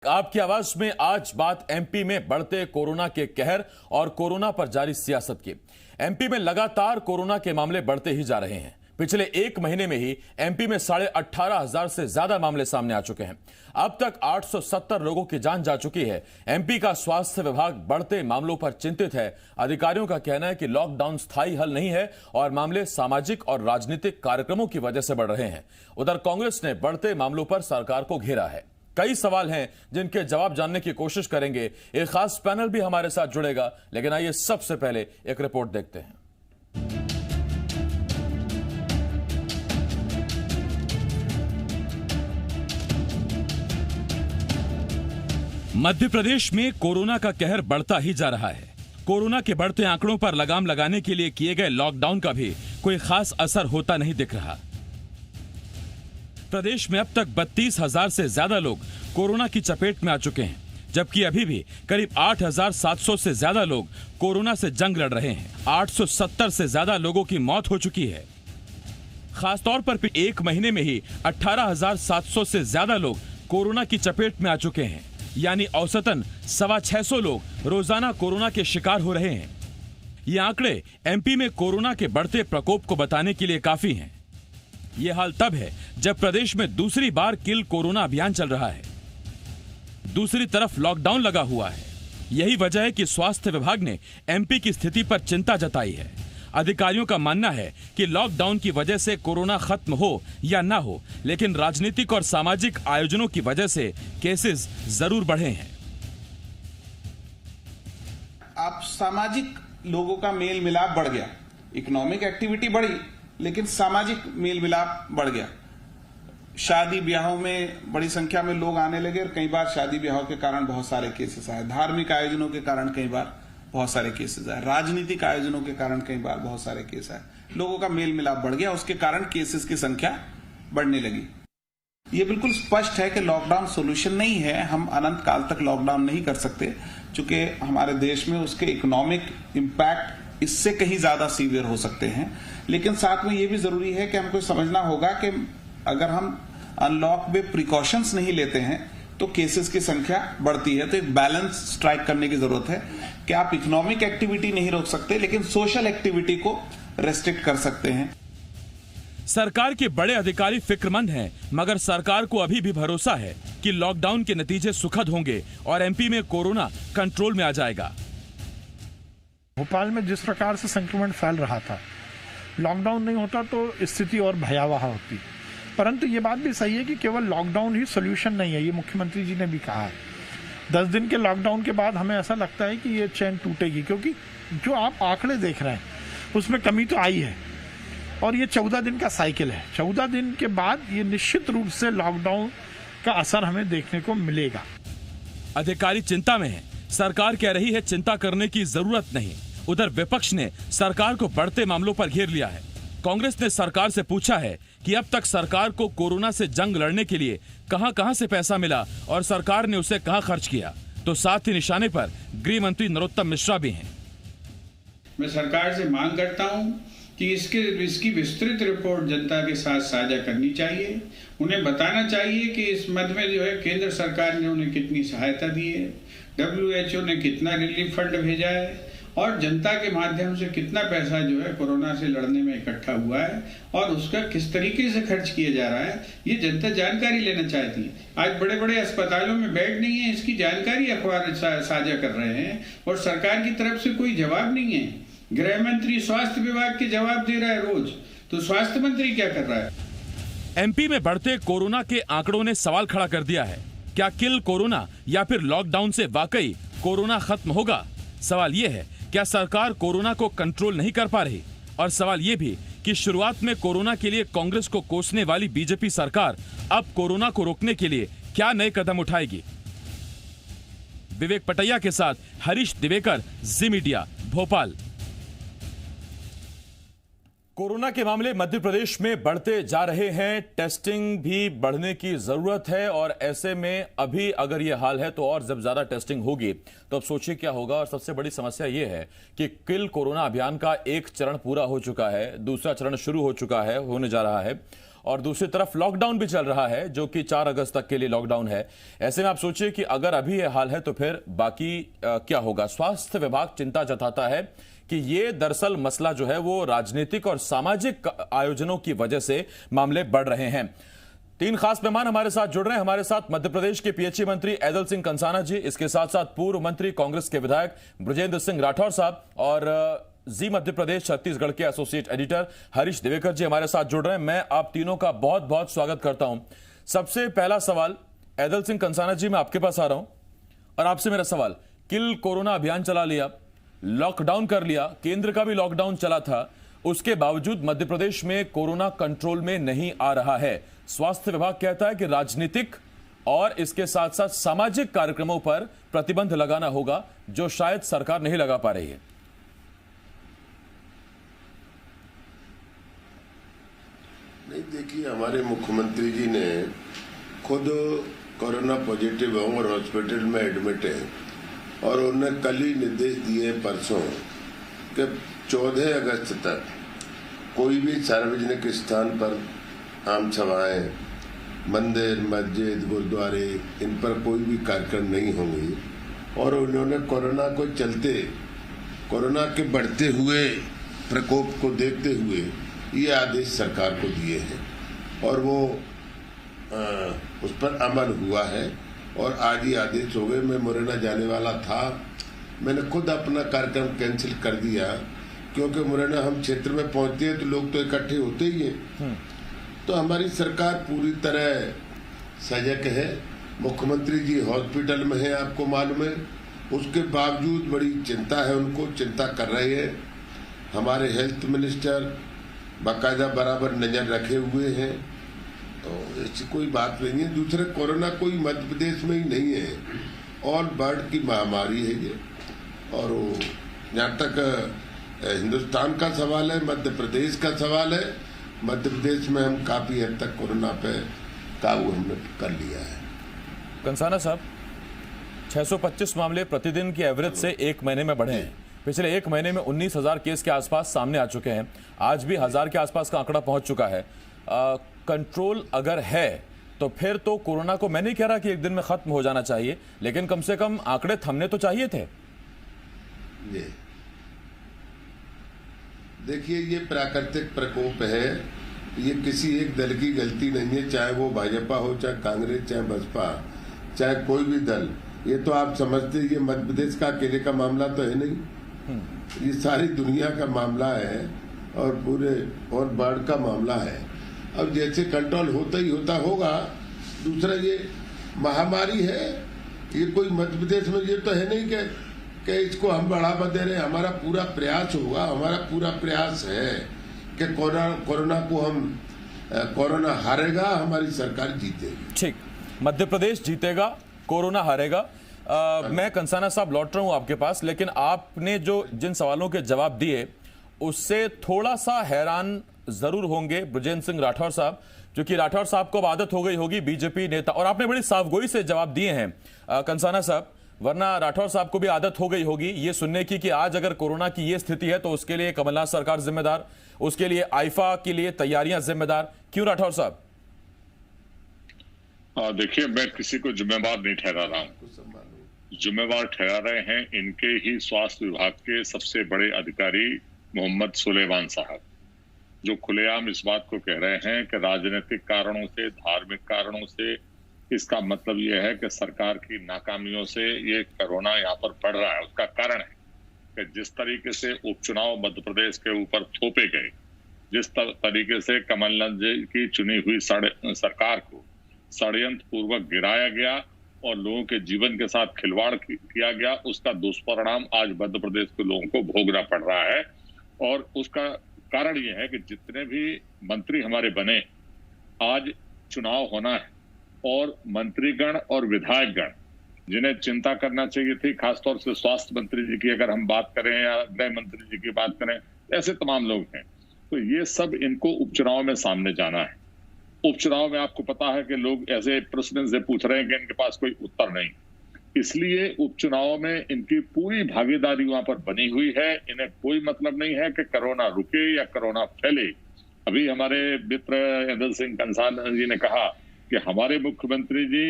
आपकी आवाज में आज बात एमपी में बढ़ते कोरोना के कहर और कोरोना पर जारी सियासत की। एमपी में लगातार कोरोना के मामले बढ़ते ही जा रहे हैं। पिछले एक महीने में ही एमपी में 18,500 से ज्यादा मामले सामने आ चुके हैं। अब तक 870 लोगों की जान जा चुकी है। एमपी का स्वास्थ्य विभाग बढ़ते मामलों पर चिंतित है। अधिकारियों का कहना है कि लॉकडाउन स्थायी हल नहीं है और मामले सामाजिक और राजनीतिक कार्यक्रमों की वजह से बढ़ रहे हैं। उधर कांग्रेस ने बढ़ते मामलों पर सरकार को घेरा है। कई सवाल हैं जिनके जवाब जानने की कोशिश करेंगे। एक खास पैनल भी हमारे साथ जुड़ेगा, लेकिन आइए सबसे पहले एक रिपोर्ट देखते हैं। मध्य प्रदेश में कोरोना का कहर बढ़ता ही जा रहा है। कोरोना के बढ़ते आंकड़ों पर लगाम लगाने के लिए किए गए लॉकडाउन का भी कोई खास असर होता नहीं दिख रहा। प्रदेश में अब तक 32,000 से ज्यादा लोग कोरोना की चपेट में आ चुके हैं, जबकि अभी भी करीब 8,700 से ज्यादा लोग कोरोना से जंग लड़ रहे हैं। 870 से ज्यादा लोगों की मौत हो चुकी है। खासतौर पर एक महीने में ही 18,700 से ज्यादा लोग कोरोना की चपेट में आ चुके हैं, यानी औसतन 625 लोग रोजाना कोरोना के शिकार हो रहे हैं। ये आंकड़े एमपी में कोरोना के बढ़ते प्रकोप को बताने के लिए काफी हैं। ये हाल तब है जब प्रदेश में दूसरी बार किल कोरोना अभियान चल रहा है। दूसरी तरफ लॉकडाउन लगा हुआ है। यही वजह है कि स्वास्थ्य विभाग ने एमपी की स्थिति पर चिंता जताई है। अधिकारियों का मानना है कि लॉकडाउन की वजह से कोरोना खत्म हो या ना हो, लेकिन राजनीतिक और सामाजिक आयोजनों की वजह से केसेस जरूर बढ़े हैं। आप सामाजिक लोगों का मेल मिलाप बढ़ गया, इकोनॉमिक एक्टिविटी बढ़ी, लेकिन सामाजिक मेल मिलाप बढ़ गया। शादी ब्याहों में बड़ी संख्या में लोग आने लगे और कई बार शादी ब्याहों के कारण बहुत सारे केसेस आए। धार्मिक आयोजनों के कारण कई बार बहुत सारे केसेस आए। राजनीतिक आयोजनों के कारण कई बार बहुत सारे केस आए। लोगों का मेल मिलाप बढ़ गया, उसके कारण केसेस की संख्या बढ़ने लगी। ये बिल्कुल स्पष्ट है कि लॉकडाउन सोल्यूशन नहीं है। हम अनंत काल तक लॉकडाउन नहीं कर सकते, चूंकि हमारे देश में उसके इकोनॉमिक इम्पैक्ट इससे कहीं ज्यादा सीवियर हो सकते हैं। लेकिन साथ में यह भी जरूरी है कि हमको समझना होगा कि अगर हम अनलॉक में प्रिकॉशंस नहीं लेते हैं तो केसेस की संख्या बढ़ती है। तो एक बैलेंस स्ट्राइक करने की जरूरत है कि आप इकोनॉमिक एक्टिविटी नहीं रोक सकते, लेकिन सोशल एक्टिविटी को रेस्ट्रिक्ट कर सकते हैं। सरकार के बड़े अधिकारी फिक्रमंद हैं, मगर सरकार को अभी भी भरोसा है कि लॉकडाउन के नतीजे सुखद होंगे और एमपी में कोरोना कंट्रोल में आ जाएगा। भोपाल में जिस प्रकार से संक्रमण फैल रहा था, लॉकडाउन नहीं होता तो स्थिति और भयावह होती। परंतु ये बात भी सही है कि केवल लॉकडाउन ही सोल्यूशन नहीं है। ये मुख्यमंत्री जी ने भी कहा है। 10 दिन के लॉकडाउन के बाद हमें ऐसा लगता है कि ये चैन टूटेगी, क्योंकि जो आप आंकड़े देख रहे हैं उसमें कमी तो आई है और ये 14 दिन का साइकिल है। 14 दिन के बाद ये निश्चित रूप से लॉकडाउन का असर हमें देखने को मिलेगा। अधिकारी चिंता में है। सरकार कह रही है चिंता करने की जरूरत नहीं। उधर विपक्ष ने सरकार को बढ़ते मामलों पर घेर लिया है। कांग्रेस ने सरकार से पूछा है कि अब तक सरकार को कोरोना से जंग लड़ने के लिए कहां-कहां से पैसा मिला और सरकार ने उसे कहां खर्च किया। तो साथ ही निशाने पर गृह मंत्री नरोत्तम मिश्रा भी हैं। मैं सरकार से मांग करता हूं कि इसकी विस्तृत रिपोर्ट जनता के साथ साझा करनी चाहिए। उन्हें बताना चाहिए कि इस मद में जो है केंद्र सरकार ने उन्हें कितनी सहायता दी है, WHO ने कितना रिलीफ फंड भेजा है और जनता के माध्यम से कितना पैसा जो है कोरोना से लड़ने में इकट्ठा हुआ है और उसका किस तरीके से खर्च किया जा रहा है, ये जनता जानकारी लेना चाहती है। आज बड़े बड़े अस्पतालों में बेड नहीं है, इसकी जानकारी अखबार साझा कर रहे हैं और सरकार की तरफ से कोई जवाब नहीं है। गृह मंत्री स्वास्थ्य विभाग के जवाब दे रहा है रोज, तो स्वास्थ्य मंत्री क्या कर रहा है? एमपी में बढ़ते कोरोना के आंकड़ों ने सवाल खड़ा कर दिया है। क्या किल कोरोना या फिर लॉकडाउन से वाकई कोरोना खत्म होगा? सवाल यह है, क्या सरकार कोरोना को कंट्रोल नहीं कर पा रही? और सवाल यह भी कि शुरुआत में कोरोना के लिए कांग्रेस को कोसने वाली बीजेपी सरकार अब कोरोना को रोकने के लिए क्या नए कदम उठाएगी? विवेक पटैया के साथ हरीश दिवेकर, जी मीडिया, भोपाल। कोरोना के मामले मध्य प्रदेश में बढ़ते जा रहे हैं। टेस्टिंग भी बढ़ने की जरूरत है और ऐसे में अभी अगर ये हाल है तो और जब ज्यादा टेस्टिंग होगी तो अब सोचिए क्या होगा। और सबसे बड़ी समस्या ये है कि किल कोरोना अभियान का एक चरण पूरा हो चुका है, दूसरा चरण शुरू हो चुका है, होने जा रहा है और दूसरी तरफ लॉकडाउन भी चल रहा है जो कि 4 अगस्त तक के लिए लॉकडाउन है। ऐसे में आप सोचिए कि अगर अभी ये हाल है तो फिर बाकी क्या होगा। स्वास्थ्य विभाग चिंता जताता है कि ये दरअसल मसला जो है वो राजनीतिक और सामाजिक आयोजनों की वजह से मामले बढ़ रहे हैं। 3 खास मेहमान हमारे साथ जुड़ रहे हैं। हमारे साथ मध्य प्रदेश के पीएचई मंत्री ऐदल सिंह कंसाना जी, इसके साथ साथ पूर्व मंत्री कांग्रेस के विधायक बृजेंद्र सिंह राठौर साहब और जी मध्य प्रदेश छत्तीसगढ़ के एसोसिएट एडिटर हरीश दिवेकर जी हमारे साथ जुड़ रहे हैं। मैं आप तीनों का बहुत बहुत स्वागत करता हूं। सबसे पहला सवाल ऐदल सिंह कंसाना जी, मैं आपके पास आ रहा हूं और आपसे मेरा सवाल, किल कोरोना अभियान चला लिया, लॉकडाउन कर लिया, केंद्र का भी लॉकडाउन चला था, उसके बावजूद मध्य प्रदेश में कोरोना कंट्रोल में नहीं आ रहा है। स्वास्थ्य विभाग कहता है कि राजनीतिक और इसके साथ साथ सामाजिक कार्यक्रमों पर प्रतिबंध लगाना होगा जो शायद सरकार नहीं लगा पा रही है। नहीं, देखिए, हमारे मुख्यमंत्री जी ने खुद कोरोना पॉजिटिव हैं और हॉस्पिटल में एडमिट हैं और उन्होंने कल ही निर्देश दिए परसों कि 14 अगस्त तक कोई भी सार्वजनिक स्थान पर आम सभाएं, मंदिर, मस्जिद, गुरुद्वारे, इन पर कोई भी कार्यक्रम नहीं होंगे। और उन्होंने कोरोना को चलते, कोरोना के बढ़ते हुए प्रकोप को देखते हुए ये आदेश सरकार को दिए हैं और वो उस पर अमल हुआ है और आज ही आदेश हो गए। मैं मुरैना जाने वाला था, मैंने खुद अपना कार्यक्रम कैंसिल कर दिया क्योंकि मुरैना हम क्षेत्र में पहुंचते हैं तो लोग तो इकट्ठे होते ही हैं। तो हमारी सरकार पूरी तरह सजग है। मुख्यमंत्री जी हॉस्पिटल में है, आपको मालूम है, उसके बावजूद बड़ी चिंता है, उनको चिंता कर रहे हैं। हमारे हेल्थ मिनिस्टर बाकायदा बराबर नजर रखे हुए हैं, तो ऐसी कोई बात नहीं है। दूसरे, कोरोना कोई मध्य प्रदेश में ही नहीं है, ऑल वर्ल्ड की महामारी है ये। और जहाँ तक हिंदुस्तान का सवाल है, मध्य प्रदेश का सवाल है, मध्य प्रदेश में हम काफी हद तक कोरोना पे काबू हमने कर लिया है। कंसाना साहब, 625 मामले प्रतिदिन की एवरेज से एक महीने में बढ़े हैं। पिछले एक महीने में 19,000 केस के आसपास सामने आ चुके हैं। आज भी 1000 के आसपास का आंकड़ा पहुंच चुका है। कंट्रोल अगर है तो फिर तो कोरोना को, मैं नहीं कह रहा कि एक दिन में खत्म हो जाना चाहिए, लेकिन कम से कम आंकड़े थमने तो चाहिए थे। देखिए, ये प्राकृतिक प्रकोप है, ये किसी एक दल की गलती नहीं है, चाहे वो भाजपा हो, चाहे कांग्रेस, चाहे बसपा, चाहे कोई भी दल। ये तो आप समझते, ये मध्य प्रदेश का अकेले का मामला तो है नहीं, ये सारी दुनिया का मामला है और पूरे और वर्ल्ड का मामला है। अब जैसे कंट्रोल होता ही होता होगा। दूसरा, ये महामारी है, ये कोई मध्य प्रदेश में ये तो है नहीं कि इसको हम बढ़ावा दे रहे हैं। हमारा पूरा प्रयास होगा, हमारा पूरा प्रयास है कि कोरोना को हम, कोरोना हारेगा, हमारी सरकार जीतेगी। ठीक, मध्य प्रदेश जीतेगा, कोरोना हारेगा। मैं कंसाना साहब लौट रहा हूं आपके पास, लेकिन आपने जिन सवालों के जवाब दिए उससे थोड़ा सा हैरान जरूर होंगे बृजेंद्र सिंह राठौर साहब, क्योंकि राठौर साहब को अब आदत हो गई होगी बीजेपी नेता, और आपने बड़ी साफगोई से जवाब दिए हैं कंसाना साहब, वरना राठौर साहब को भी आदत हो गई होगी ये सुनने की कि आज अगर कोरोना की ये स्थिति है तो उसके लिए कमलनाथ सरकार जिम्मेदार, उसके लिए आईफा के लिए तैयारियां जिम्मेदार। क्यों राठौर साहब? देखिए, मैं किसी को जिम्मेवार नहीं ठहरा रहा हूं। जिम्मेवार ठहरा रहे हैं इनके ही स्वास्थ्य विभाग के सबसे बड़े अधिकारी मोहम्मद सुलेमान साहब, जो खुलेआम इस बात को कह रहे हैं कि राजनीतिक कारणों से, धार्मिक कारणों से, इसका मतलब यह है कि सरकार की नाकामियों से ये कोरोना यहाँ पर बढ़ रहा है। उसका कारण है कि जिस तरीके से उपचुनाव मध्य प्रदेश के ऊपर थोपे गए, जिस तरीके से कमलनाथ जी की चुनी हुई सरकार को षड्यंत्र पूर्वक गिराया गया और लोगों के जीवन के साथ खिलवाड़ किया गया, उसका दुष्परिणाम आज मध्य प्रदेश के लोगों को भोगना पड़ रहा है। और उसका कारण यह है कि जितने भी मंत्री हमारे बने, आज चुनाव होना है और मंत्रीगण और विधायकगण जिन्हें चिंता करना चाहिए थी, खासतौर से स्वास्थ्य मंत्री जी की अगर हम बात करें या गृह मंत्री जी की बात करें, ऐसे तमाम लोग हैं, तो ये सब इनको उपचुनाव में सामने जाना है। उपचुनाव में आपको पता है कि लोग ऐसे प्रश्न से पूछ रहे हैं कि इनके पास कोई उत्तर नहीं, इसलिए उपचुनाव में इनकी पूरी भागीदारी वहां पर बनी हुई है। इन्हें कोई मतलब नहीं है कि कोरोना रुके या कोरोना फैले। अभी हमारे मित्र इंदर सिंह कंसाल जी ने कहा कि हमारे मुख्यमंत्री जी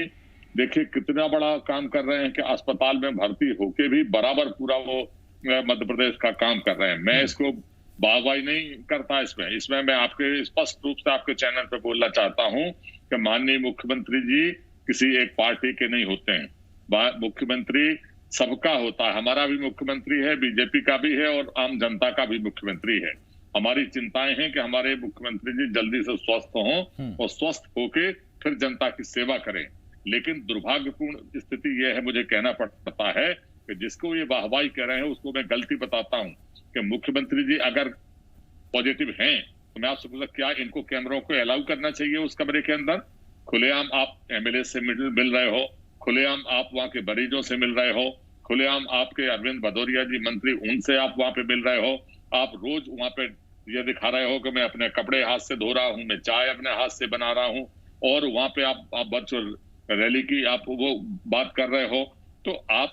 देखिए कितना बड़ा काम कर रहे हैं कि अस्पताल में भर्ती होके भी बराबर पूरा वो मध्य प्रदेश का काम कर रहे हैं। मैं इसको वाहवाही नहीं करता, इसमें मैं आपके स्पष्ट रूप से आपके चैनल पे बोलना चाहता हूं कि माननीय मुख्यमंत्री जी किसी एक पार्टी के नहीं होते हैं। मुख्यमंत्री सबका होता है। हमारा भी मुख्यमंत्री है, बीजेपी का भी है और आम जनता का भी मुख्यमंत्री है। हमारी चिंताएं हैं कि हमारे मुख्यमंत्री जी जल्दी से स्वस्थ हों और स्वस्थ होके फिर जनता की सेवा करें। लेकिन दुर्भाग्यपूर्ण स्थिति यह है, मुझे कहना पड़ता है कि जिसको ये वाहवाही कह रहे हैं उसको मैं गलती बताता हूं कि मुख्यमंत्री जी अगर पॉजिटिव हैं तो मैं आपसे पूछा क्या इनको कैमरों को अलाउ करना चाहिए उस कमरे के अंदर? खुलेआम आप एमएलए से मिल रहे हो, खुलेआम आप वहां के मरीजों से मिल रहे हो, खुलेआम आपके अरविंद भदौरिया जी मंत्री उनसे आप वहां पे मिल रहे हो। आप रोज वहां पे ये दिखा रहे हो कि मैं अपने कपड़े हाथ से धो रहा हूं, मैं चाय अपने हाथ से बना रहा हूं, और वहां पे आप वर्चुअल रैली की आप वो बात कर रहे हो। तो आप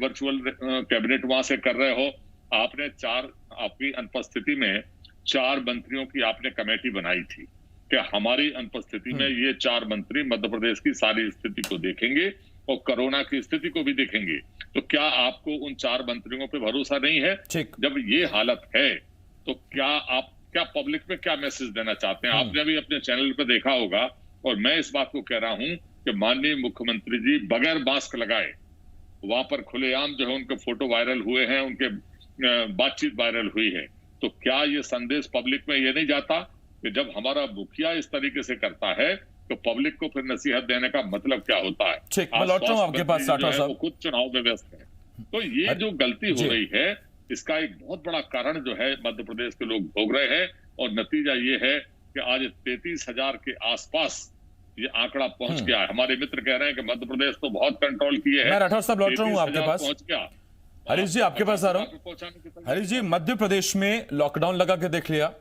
वर्चुअल कैबिनेट वहां से कर रहे हो। आपने आपकी अनुपस्थिति में 4 मंत्रियों की आपने कमेटी बनाई थी कि हमारी अनुपस्थिति में ये 4 मंत्री मध्य प्रदेश की सारी स्थिति को देखेंगे और कोरोना की स्थिति को भी देखेंगे। तो क्या आपको उन 4 मंत्रियों पे भरोसा नहीं है? जब ये हालत है तो क्या पब्लिक में क्या मैसेज देना चाहते हैं? आपने भी अपने चैनल पे देखा होगा और मैं इस बात को कह रहा हूं कि माननीय मुख्यमंत्री जी बगैर मास्क लगाए वहां पर खुलेआम जो है उनके फोटो वायरल हुए हैं, उनके बातचीत वायरल हुई है। तो क्या ये संदेश पब्लिक में ये नहीं जाता कि जब हमारा मुखिया इस तरीके से करता है तो पब्लिक को फिर नसीहत देने का मतलब क्या होता है? ठीक, मैं लौट रहा हूं आपके पास राठौर साहब। खुद चुनाव में व्यस्त है। तो ये जो गलती हो रही है इसका एक बहुत बड़ा कारण जो है मध्य प्रदेश के लोग भोग रहे हैं और नतीजा ये है कि आज 33,000 के आसपास ये आंकड़ा पहुंच गया है। हमारे मित्र कह रहे हैं कि मध्य प्रदेश तो बहुत कंट्रोल किए हैं। मैं राठौर साहब लौट रहा हूं आपके पास। पहुंच गया। हरीश जी आपके पास आ रहा हूं। हरीश जी, मध्य प्रदेश में लॉकडाउन लगा के देख लिया,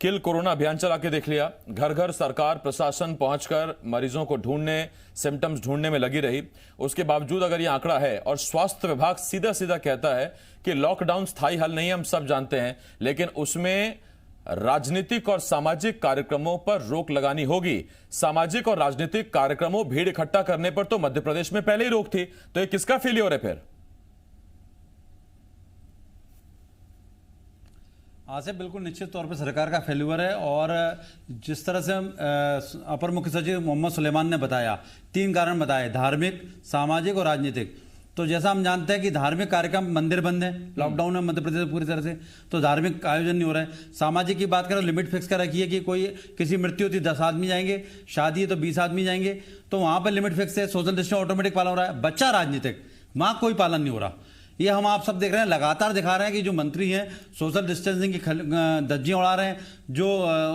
किल कोरोना अभियान चला के देख लिया, घर घर सरकार प्रशासन पहुंचकर मरीजों को ढूंढने, सिम्टम्स ढूंढने में लगी रही। उसके बावजूद अगर ये आंकड़ा है और स्वास्थ्य विभाग सीधा सीधा कहता है कि लॉकडाउन स्थायी हल नहीं है, हम सब जानते हैं, लेकिन उसमें राजनीतिक और सामाजिक कार्यक्रमों पर रोक लगानी होगी। सामाजिक और राजनीतिक कार्यक्रमों, भीड़ इकट्ठा करने पर तो मध्य प्रदेश में पहले ही रोक थी, तो ये किसका फेलियर है फिर? से बिल्कुल निश्चित तौर पर सरकार का फेल्यूर है। और जिस तरह से अपर मुख्य सचिव मोहम्मद सुलेमान ने बताया, 3 कारण बताए, धार्मिक, सामाजिक और राजनीतिक। तो जैसा हम जानते हैं कि धार्मिक कार्यक्रम, मंदिर बंद है लॉकडाउन में मध्य प्रदेश पूरी तरह से, तो धार्मिक आयोजन नहीं हो रहा है। सामाजिक की बात करें, लिमिट फिक्स कर रखी है कि कोई किसी मृत्यु होती 10 आदमी जाएंगे, शादी है तो 20 आदमी जाएंगे, तो वहां पर लिमिट फिक्स है, सोशल डिस्टेंस ऑटोमेटिक पालन हो रहा है। बच्चा राजनीतिक, वहां कोई पालन नहीं हो रहा। ये हम आप सब देख रहे हैं, लगातार दिखा रहे हैं कि जो मंत्री हैं सोशल डिस्टेंसिंग की धज्जियां उड़ा रहे हैं, जो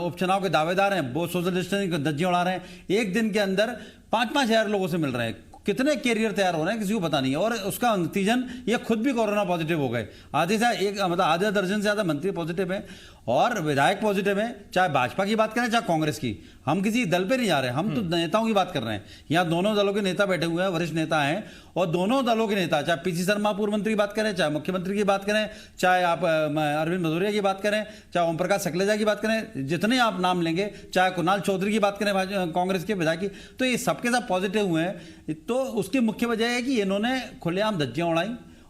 उपचुनाव के दावेदार हैं वो सोशल डिस्टेंसिंग की धज्जियां उड़ा रहे हैं। एक दिन के अंदर 5-5 हजार लोगों से मिल रहे हैं। कितने कैरियर तैयार हो रहे हैं किसी को पता नहीं है। और उसका नतीजन ये खुद भी कोरोना पॉजिटिव हो गए। आधे दर्जन से ज्यादा मंत्री पॉजिटिव हैं और विधायक पॉजिटिव हैं, चाहे भाजपा की बात करें चाहे कांग्रेस की। हम किसी दल पे नहीं जा रहे, हम तो नेताओं की बात कर रहे हैं। यहाँ दोनों दलों के नेता बैठे हुए हैं, वरिष्ठ नेता हैं, और दोनों दलों के नेता, चाहे पीसी शर्मा पूर्व मंत्री की बात करें, चाहे मुख्यमंत्री की बात करें, चाहे आप अरविंद भदौरिया की बात करें, चाहे ओम प्रकाश सकलेजा की बात करें, जितने आप नाम लेंगे, चाहे कुणाल चौधरी की बात करें कांग्रेस के विधायक की, तो ये सबके साथ पॉजिटिव हुए हैं। तो उसकी मुख्य वजह है कि इन्होंने खुलेआम धज्जियां उड़ाई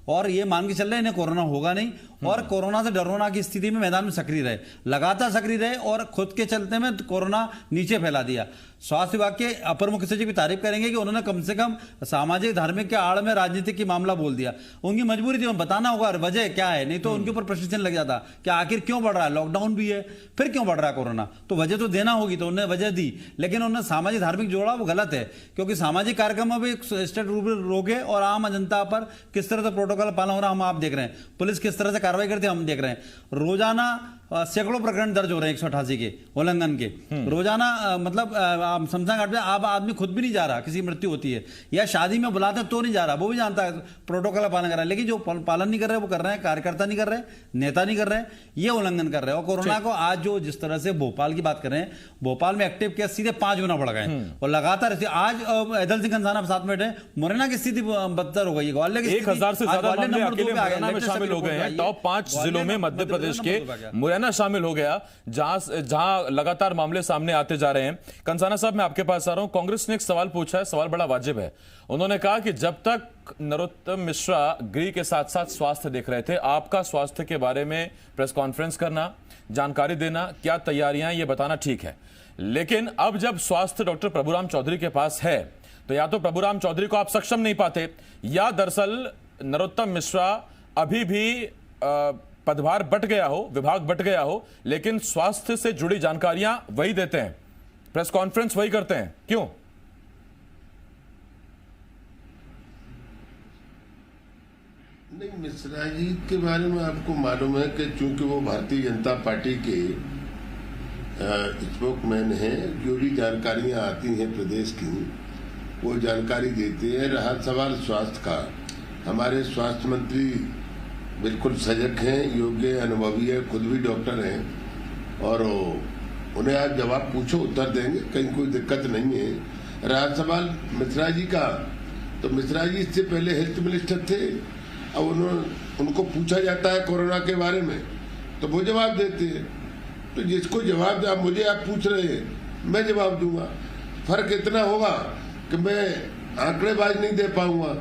और ये मान के चल रहे हैं इन्हें कोरोना होगा नहीं, और कोरोना से डरोना की स्थिति में मैदान में सक्रिय रहे, लगातार सक्रिय रहे, और खुद के चलते में कोरोना नीचे फैला दिया। स्वास्थ्य विभाग के अपर मुख्य सचिव की तारीफ करेंगे कि उन्होंने कम से कम सामाजिक धार्मिक के आड़ में राजनीतिक की मामला बोल दिया। उनकी मजबूरी थी, बताना होगा वजह क्या है, नहीं तो उनके ऊपर प्रश्न चिन्ह लग जाता कि आखिर क्यों बढ़ रहा है, लॉकडाउन भी है फिर क्यों बढ़ रहा है कोरोना, तो वजह तो देना होगी। तो उन्होंने वजह दी, लेकिन उन्होंने सामाजिक धार्मिक जोड़ा, वो गलत है, क्योंकि सामाजिक कार्यक्रम में भी स्टेट रूप में रोके और आम जनता पर किस तरह से प्रोटोकॉल पालन हो रहा है हम आप देख रहे हैं, पुलिस किस तरह से कार्रवाई करती है हम देख रहे हैं। रोजाना सैकड़ों प्रकरण दर्ज हो रहे हैं 188 के उल्लंघन के रोजाना। मतलब शमशान घाट पे अब आदमी खुद भी नहीं जा रहा, किसी मृत्यु होती है या शादी में बुलाते हैं तो नहीं जा रहा, वो भी जानता है प्रोटोकॉल पालन कर रहा है, लेकिन जो पालन नहीं कर रहे वो कर रहे हैं, कार्यकर्ता नहीं कर रहे, नेता नहीं कर रहे, ये उल्लंघन कर रहे हैं। और कोरोना को आज जो जिस तरह से भोपाल की बात कर रहे हैं, भोपाल में एक्टिव केस सीधे 5 गुना बढ़ गए और लगातार आज ऐदल सिंह कंसाना साथ में बैठे, मुरैना की स्थिति बदतर हो गई, ग्वालियर 1000 से ज्यादा मामले अकेले मुरैना में शामिल हो गए हैं। टॉप 5 जिलों में मध्य प्रदेश के मुरैना हरियाणा शामिल हो गया, जहां लगातार मामले सामने आते जा रहे हैं। कंसाना साहब, मैं आपके पास आ रहा हूं। कांग्रेस ने एक सवाल पूछा है, सवाल बड़ा वाजिब है। उन्होंने कहा कि जब तक नरोत्तम मिश्रा गृह के साथ साथ स्वास्थ्य देख रहे थे, आपका स्वास्थ्य के बारे में प्रेस कॉन्फ्रेंस करना, जानकारी देना, क्या तैयारियां, ये बताना ठीक है, लेकिन अब जब स्वास्थ्य डॉक्टर प्रभुराम चौधरी के पास है, तो या तो प्रभुराम चौधरी को आप सक्षम नहीं पाते, या दरअसल नरोत्तम मिश्रा अभी भी पदभार बंट गया हो, विभाग बंट गया हो, लेकिन स्वास्थ्य से जुड़ी जानकारियां वही देते हैं, प्रेस कॉन्फ्रेंस वही करते हैं, क्यों? नहीं, मिश्रा जी के बारे में आपको मालूम है कि चूंकि वो भारतीय जनता पार्टी के स्पोकमैन हैं, जो भी जानकारियां आती हैं प्रदेश की वो जानकारी देते हैं। रहा सवाल स्वास्थ्य का, हमारे स्वास्थ्य मंत्री बिल्कुल सजग हैं, योग्य, अनुभवी है, खुद भी डॉक्टर हैं और उन्हें आप जवाब पूछो उत्तर देंगे, कहीं कोई दिक्कत नहीं है। रहा सवाल मिश्रा जी का, तो मिश्रा जी इससे पहले हेल्थ मिनिस्टर थे, अब उनको पूछा जाता है कोरोना के बारे में तो वो जवाब देते हैं। तो जिसको जवाब आप मुझे आप पूछ रहे हैं, मैं जवाब दूंगा। फर्क इतना होगा कि मैं आंकड़ेबाज नहीं दे पाऊंगा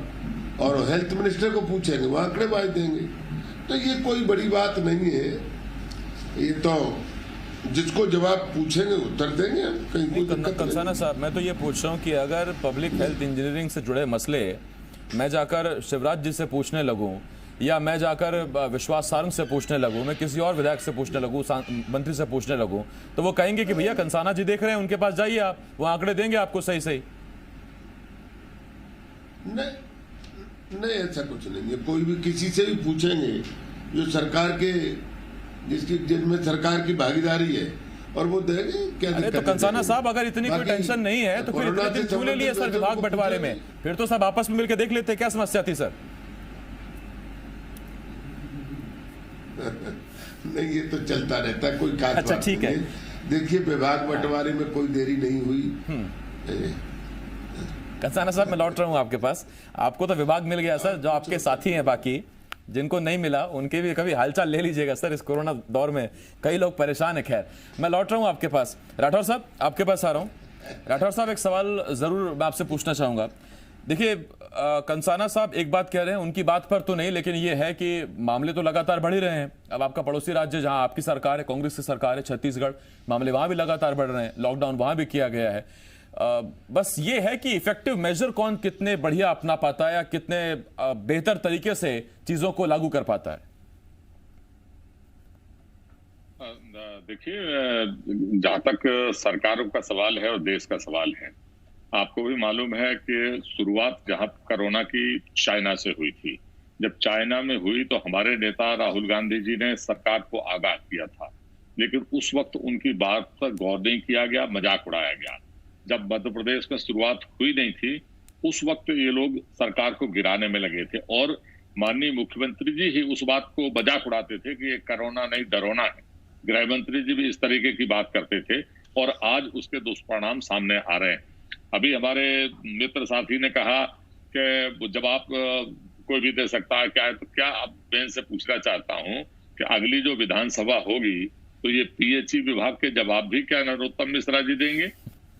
और हेल्थ मिनिस्टर को पूछेंगे वो आंकड़ेबाज देंगे। तो ये कोई बड़ी बात नहीं है, ये तो जिसको जवाब पूछेंगे उत्तर देंगे, कहीं कोई दिक्कत। कंसाना साहब, मैं तो ये पूछ रहा हूँ कि अगर पब्लिक हेल्थ इंजीनियरिंग से जुड़े मसले मैं जाकर शिवराज जी से पूछने लगूं, या मैं जाकर विश्वास सारंग से पूछने लगूं, मैं किसी और विधायक से पूछने लगूं, मंत्री से पूछने लगूं, तो वो कहेंगे कि भैया कंसाना जी देख रहे हैं, उनके पास जाइए, आप वो आंकड़े देंगे आपको सही सही। नहीं, ऐसा कुछ नहीं है। कोई भी किसी से भी पूछेंगे जो सरकार के जिनमें सरकार की भागीदारी है और वो देंगे क्या। अरे तो कंसाना साहब, अगर इतनी कोई टेंशन नहीं है तो फिर इतने दिन क्यों ले लिए सर विभाग बंटवारे में? फिर तो सब आपस में मिलकर देख लेते, क्या समस्या थी सर? नहीं, ये तो चलता रहता है, कोई खास अच्छा, बात ठीक है। देखिए, विभाग बंटवारे में कोई देरी नहीं हुई। कंसाना साहब, मैं लौट रहा हूं आपके पास। आपको तो विभाग मिल गया सर, जो आपके साथी हैं बाकी जिनको नहीं मिला उनके भी कभी हालचाल ले लीजिएगा सर, इस कोरोना दौर में कई लोग परेशान हैं। खैर, मैं लौट रहा हूं आपके पास। राठौर साहब, आपके पास आ रहा हूं। राठौर साहब, एक सवाल जरूर मैं आपसे पूछना चाहूंगा। देखिए, कंसाना साहब एक बात कह रहे हैं, उनकी बात पर तो नहीं, लेकिन ये है कि मामले तो लगातार बढ़ ही रहे हैं। अब आपका पड़ोसी राज्य जहां आपकी सरकार है, कांग्रेस की सरकार है, छत्तीसगढ़, मामले वहां भी लगातार बढ़ रहे हैं, लॉकडाउन वहां भी किया गया है। बस ये है कि इफेक्टिव मेजर कौन कितने बढ़िया अपना पाता है या कितने बेहतर तरीके से चीजों को लागू कर पाता है। देखिए, जहां तक सरकारों का सवाल है और देश का सवाल है, आपको भी मालूम है कि शुरुआत जहां कोरोना की चाइना से हुई थी। जब चाइना में हुई तो हमारे नेता राहुल गांधी जी ने सरकार को आगाह किया था, लेकिन उस वक्त उनकी बात पर गौर नहीं किया गया, मजाक उड़ाया गया। जब मध्य प्रदेश में शुरुआत हुई नहीं थी, उस वक्त ये लोग सरकार को गिराने में लगे थे और माननीय मुख्यमंत्री जी ही उस बात को मजाक उड़ाते थे कि ये कोरोना नहीं डरोना है। गृह मंत्री जी भी इस तरीके की बात करते थे और आज उसके दुष्परिणाम सामने आ रहे हैं। अभी हमारे मित्र साथी ने कहा कि जवाब कोई भी दे सकता है क्या है, तो क्या अब मैं इनसे पूछना चाहता हूं कि अगली जो विधानसभा होगी तो ये पीएचई विभाग के जवाब भी क्या नरोत्तम मिश्रा जी देंगे,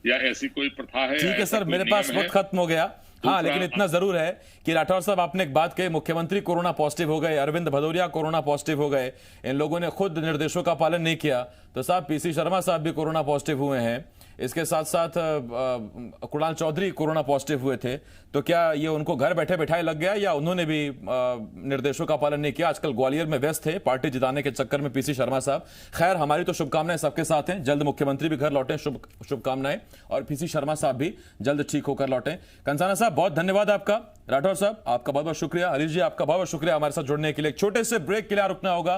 या ऐसी कोई प्रथा है? ठीक है सर, मेरे पास वक्त खत्म हो गया। हाँ, लेकिन इतना जरूर है कि राठौर साहब, आपने एक बात कही, मुख्यमंत्री कोरोना पॉजिटिव हो गए, अरविंद भदौरिया कोरोना पॉजिटिव हो गए, इन लोगों ने खुद निर्देशों का पालन नहीं किया। तो साहब, पीसी शर्मा साहब भी कोरोना पॉजिटिव हुए हैं, इसके साथ साथ कुणाल चौधरी कोरोना पॉजिटिव हुए थे। तो क्या ये उनको घर बैठे बैठाए लग गया या उन्होंने भी निर्देशों का पालन नहीं किया? आजकल ग्वालियर में व्यस्त थे पार्टी जिताने के चक्कर में पीसी शर्मा साहब। खैर, हमारी तो शुभकामनाएं सबके साथ हैं, जल्द मुख्यमंत्री भी घर लौटें, शुभकामनाएं, और पीसी शर्मा साहब भी जल्द ठीक होकर लौटें। कंसाना साहब, बहुत धन्यवाद आपका। राठौर साहब, आपका बहुत बहुत शुक्रिया। हरीश जी, आपका बहुत बहुत शुक्रिया हमारे साथ जुड़ने के लिए। एक छोटे से ब्रेक के लिए रुकना होगा।